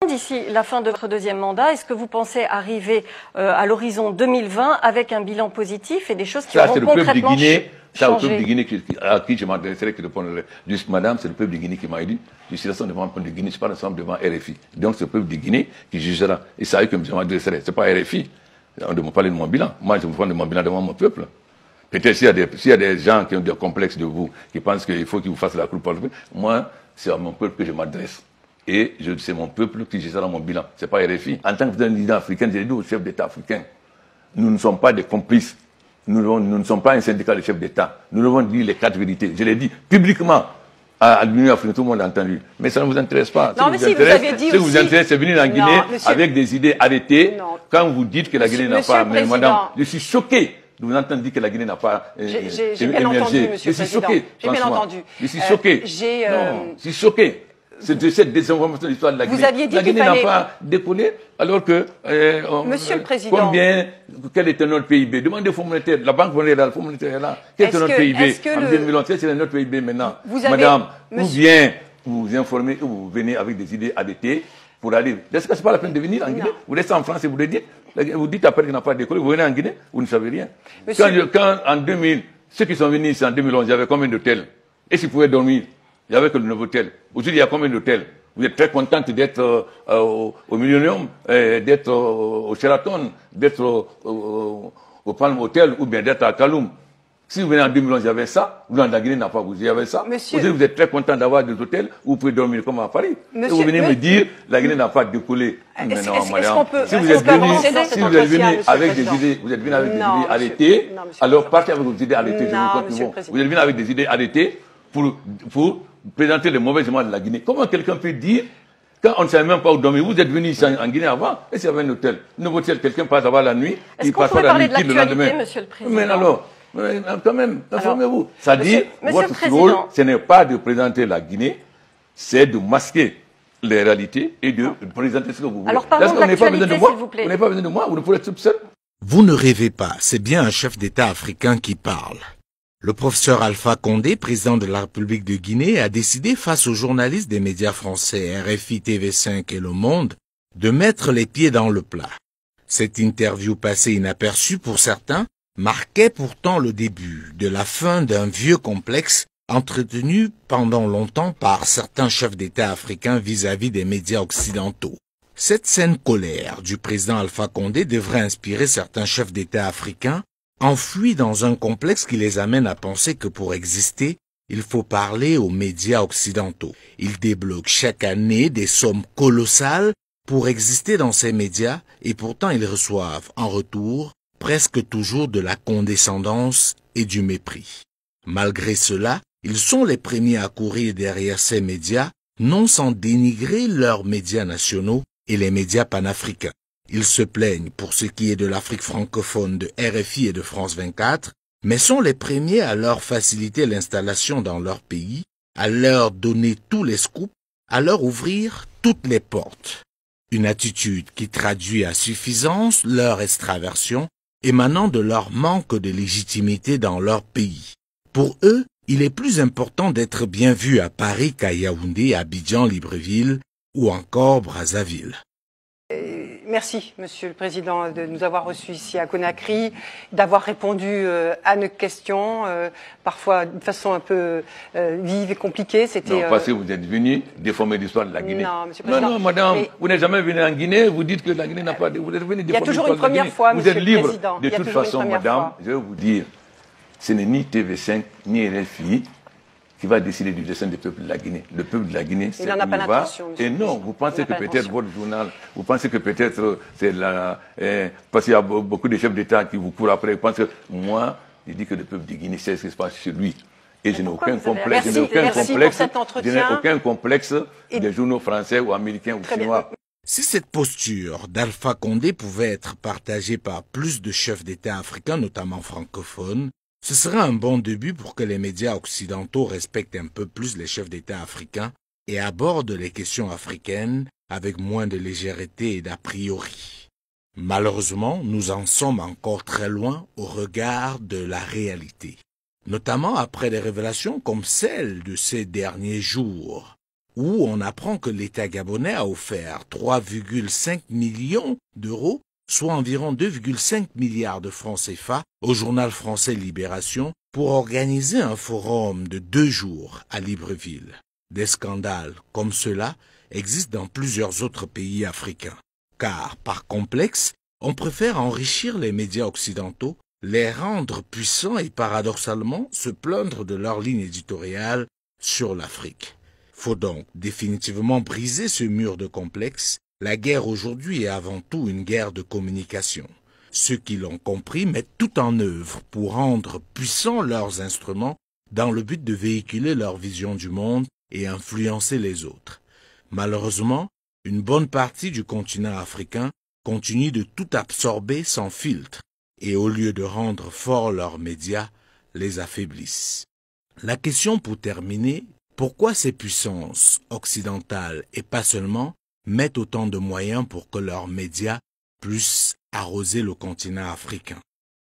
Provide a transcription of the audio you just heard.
D'ici la fin de votre deuxième mandat, est-ce que vous pensez arriver à l'horizon 2020 avec un bilan positif et des choses qui auront concrètement changé? Ça, au peuple de Guinée à qui je m'adresserai, qui répondrait juste madame, c'est le peuple de Guinée qui m'a dit, je suis là devant le peuple de Guinée, je ne suis pas ensemble devant RFI. Donc c'est le peuple de Guinée qui jugera. Et c'est à eux que je m'adresserai. Ce n'est pas RFI. On ne me parle de mon bilan. Moi, je me parle de mon bilan devant mon peuple. Peut-être s'il y a des gens qui ont des complexes de vous, qui pensent qu'il faut qu'ils vous fassent la cour pour le peuple, moi, c'est à mon peuple que je m'adresse. Et c'est mon peuple qui gérera mon bilan. Ce n'est pas RFI. En tant que président africain, j'ai dit au chef d'État africain, nous ne sommes pas des complices. Nous ne sommes pas un syndicat de chefs d'État. Nous devons dire les 4 vérités. Je l'ai dit publiquement à l'Union africaine, tout le monde a entendu. Mais ça ne vous intéresse pas. Non, mais si, vous avez dit aussi... Ce qui vous intéresse, c'est venir en Guinée avec des idées arrêtées. Quand vous dites que la Guinée n'a pas... Mais madame, je suis choqué de vous entendre dire que la Guinée n'a pas émergé. J'ai bien entendu, monsieur le Président. J'ai bien entendu. Je suis choqué. Non, je suis choqué. C'est de cette désinformation de l'histoire de la Guinée. Vous aviez dit la Guinée n'a pas décollé, alors que... Monsieur le Président... Quel était notre PIB? Demandez au Fonds monétaire. La Banque monétaire, le Fonds monétaire est là. Quel était notre PIB en 2011? Quel est notre PIB maintenant? Madame, ou bien vous vous informez ou vous venez avec des idées arrêtées pour aller... Est-ce que ce n'est pas la peine de venir en Guinée? Vous restez en France et vous le dites. Vous dites après qu'il n'a pas décollé. Vous venez en Guinée, vous ne savez rien. Quand en 2000, ceux qui sont venus ici en 2011, il y avait combien d'hôtels? Et s'ils pouvaient dormir? Il n'y avait que le nouveau hôtel. Aujourd'hui, il y a combien d'hôtels? Vous êtes très contente d'être au Millennium, d'être au Sheraton, d'être au Palm Hotel ou bien d'être à Kaloum. Si vous venez en 2011, il y avait ça. Vous, dans la Guinée, n'a pas vous, il y avait ça. Aujourd'hui, vous êtes très content d'avoir des hôtels où vous pouvez dormir comme à Paris. Et vous venez me dire, la Guinée n'a pas décollé. Mais non, madame. Si vous êtes venu avec des idées, vous êtes venu avec des idées arrêtées, alors partez avec vos idées arrêtées. Vous êtes venu avec des idées arrêtées pour présenter les mauvais éléments de la Guinée. Comment quelqu'un peut dire, quand on ne savait même pas où dormir, vous êtes venu ici en Guinée avant, et s'il y avait un hôtel, un nouveau hôtel, quelqu'un passe avant la nuit, il passe avant la nuit, le lendemain. Monsieur le Président. Mais alors, quand même, informez-vous. C'est-à-dire, votre rôle, ce n'est pas de présenter la Guinée, c'est de masquer les réalités et de présenter ce que vous voulez. Alors parlons de l'actualité, s'il vous plaît. Vous n'avez pas besoin de moi, vous ne pouvez être tout seul. Vous ne rêvez pas, c'est bien un chef d'État africain qui parle. Le professeur Alpha Condé, président de la République de Guinée, a décidé face aux journalistes des médias français RFI, TV5 et Le Monde de mettre les pieds dans le plat. Cette interview passée inaperçue pour certains marquait pourtant le début de la fin d'un vieux complexe entretenu pendant longtemps par certains chefs d'État africains vis-à-vis des médias occidentaux. Cette saine colère du président Alpha Condé devrait inspirer certains chefs d'État africains enfuis dans un complexe qui les amène à penser que pour exister, il faut parler aux médias occidentaux. Ils débloquent chaque année des sommes colossales pour exister dans ces médias et pourtant ils reçoivent en retour presque toujours de la condescendance et du mépris. Malgré cela, ils sont les premiers à courir derrière ces médias, non sans dénigrer leurs médias nationaux et les médias panafricains. Ils se plaignent pour ce qui est de l'Afrique francophone de RFI et de France 24, mais sont les premiers à leur faciliter l'installation dans leur pays, à leur donner tous les scoops, à leur ouvrir toutes les portes. Une attitude qui traduit à suffisance leur extraversion émanant de leur manque de légitimité dans leur pays. Pour eux, il est plus important d'être bien vu à Paris qu'à Yaoundé, Abidjan, Libreville ou encore Brazzaville. Merci, Monsieur le Président, de nous avoir reçus ici à Conakry, d'avoir répondu à nos questions, parfois de façon un peu vive et compliquée. Non, parce que vous êtes venu déformer l'histoire de la Guinée. Non, Monsieur le Président. Non, madame, vous n'êtes jamais venu en Guinée, vous dites que la Guinée n'a pas... Vous êtes venu déformer l'histoire de la Guinée. Il y a toujours une première fois, Monsieur le Président. Vous êtes libre. De toute façon, madame, je vais vous dire, ce n'est ni TV5, ni RFI qui va décider du destin du peuple de la Guinée. Le peuple de la Guinée, c'est où il va. Et non, vous pensez que peut-être votre journal, vous pensez que peut-être c'est la... parce qu'il y a beaucoup de chefs d'État qui vous courent après. Vous pensez que moi, je dis que le peuple de Guinée sait ce qui se passe chez lui. Et je n'ai aucun complexe. Je n'ai aucun complexe des journaux français ou américains ou chinois. Si cette posture d'Alpha Condé pouvait être partagée par plus de chefs d'État africains, notamment francophones, ce serait un bon début pour que les médias occidentaux respectent un peu plus les chefs d'État africains et abordent les questions africaines avec moins de légèreté et d'a priori. Malheureusement, nous en sommes encore très loin au regard de la réalité, notamment après des révélations comme celle de ces derniers jours. où on apprend que l'État gabonais a offert 3,5 millions d'euros, soit environ 2,5 milliards de francs CFA, au journal français Libération pour organiser un forum de 2 jours à Libreville. Des scandales comme cela existent dans plusieurs autres pays africains, car par complexe, on préfère enrichir les médias occidentaux, les rendre puissants et paradoxalement se plaindre de leur ligne éditoriale sur l'Afrique. Faut donc définitivement briser ce mur de complexe. La guerre aujourd'hui est avant tout une guerre de communication. Ceux qui l'ont compris mettent tout en œuvre pour rendre puissants leurs instruments dans le but de véhiculer leur vision du monde et influencer les autres. Malheureusement, une bonne partie du continent africain continue de tout absorber sans filtre et au lieu de rendre forts leurs médias, les affaiblissent. La question pour terminer, pourquoi ces puissances occidentales et pas seulement mettent autant de moyens pour que leurs médias puissent arroser le continent africain?